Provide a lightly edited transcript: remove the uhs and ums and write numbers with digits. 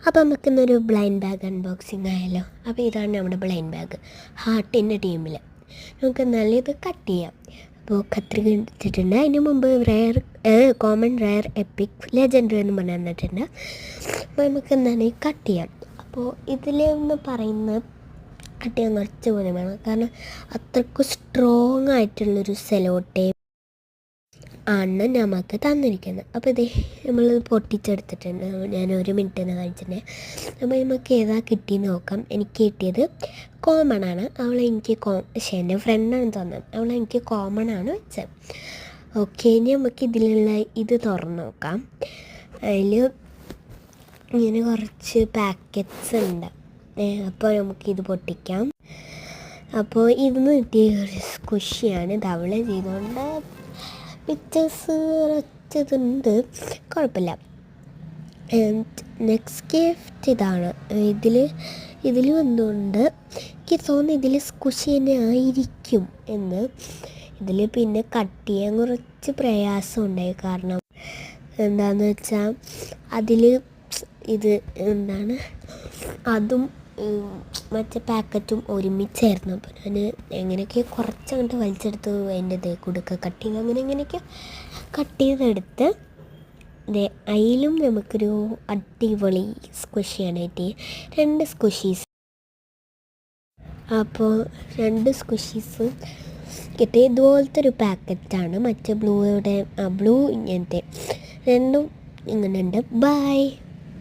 അപ്പോൾ നമുക്കിന്നൊരു blind bag unboxing ആയാലോ. അപ്പോൾ ഇതാണ് നമ്മുടെ ബ്ലൈൻഡ് ബാഗ്, ഹാർട്ടിൻ്റെ ടീമിൽ. നമുക്ക് നല്ല ഇത് കട്ട് ചെയ്യാം. അപ്പോൾ കത്രിക എടുത്തിട്ടുണ്ട്. അതിന് മുമ്പ് കോമൺ, റയർ, എപ്പിക്, ലെജൻഡറി എന്ന് പറഞ്ഞു തന്നിട്ടുണ്ട്. അപ്പോൾ നമുക്ക് എന്താണ് കട്ട് ചെയ്യാം. അപ്പോൾ ഇതിലൊന്ന് പറയുന്നത് കട്ട് ചെയ്യാൻ കുറച്ച് ബുദ്ധിമുട്ടാണ്, കാരണം അത്രയ്ക്ക് സ്ട്രോങ് ആയിട്ടുള്ളൊരു സെലോ ടേപ്പ് ആണ് നമുക്ക് തന്നിരിക്കുന്നത്. അപ്പോൾ ഇത് നമ്മൾ പൊട്ടിച്ചെടുത്തിട്ടുണ്ട്. ഞാൻ 1 മിനിറ്റിന് കാണിച്ചിട്ടുണ്ട്. അപ്പോൾ നമുക്ക് ഏതാ കിട്ടിയെന്ന് നോക്കാം. എനിക്ക് കിട്ടിയത് കോമൺ ആണ്. എൻ്റെ ഫ്രണ്ടാണ് തന്നത്. എനിക്ക് കോമൺ ആണ് വെച്ചത്. ഓക്കെ, ഇനി നമുക്ക് ഇതിലുള്ള ഇത് തുറന്ന് നോക്കാം. അതിൽ ഇങ്ങനെ കുറച്ച് പാക്കറ്റ്സ് ഉണ്ട്. അപ്പോൾ നമുക്കിത് പൊട്ടിക്കാം. അപ്പോൾ ഇതിന് കിട്ടിയ ഒരു സ്കുഷിയാണ്. ധവള ചെയ്തുകൊണ്ട് പിക്ചേഴ്സ് വരച്ചതുണ്ട്, കുഴപ്പമില്ല. നെക്സ്റ്റ് ഗിഫ്റ്റ് ഇതാണ്. ഇതിൽ വന്നുകൊണ്ട് എനിക്ക് തോന്നുന്നു ഇതിൽ സ്കുഷി തന്നെ ആയിരിക്കും എന്ന്. ഇതിൽ പിന്നെ കട്ട് ചെയ്യാൻ കുറച്ച് പ്രയാസം ഉണ്ടായി, കാരണം എന്താണെന്ന് വെച്ചാൽ അതിൽ ഇത് അതും മറ്റേ പാക്കറ്റും ഒരുമിച്ചായിരുന്നു. അപ്പോൾ ഞാൻ എങ്ങനെയൊക്കെ കുറച്ചങ്ങോട്ട് വലിച്ചെടുത്ത് അതിൻ്റെ ഇതേ കൊടുക്കുക കട്ട് ചെയ്ത് എങ്ങനെയൊക്കെ കട്ട് ചെയ്തെടുത്ത് അതിലും നമുക്കൊരു അടിപൊളി സ്കുഷിയാണ് കിട്ടിയത്. 2 സ്കുഷീസ്. അപ്പോൾ 2 സ്കുഷീസ് കിട്ടിയ ഇതുപോലത്തെ ഒരു പാക്കറ്റാണ്. മറ്റേ ബ്ലൂ ഇങ്ങനത്തെ 2 ഇങ്ങനെയുണ്ട്. ബൈ.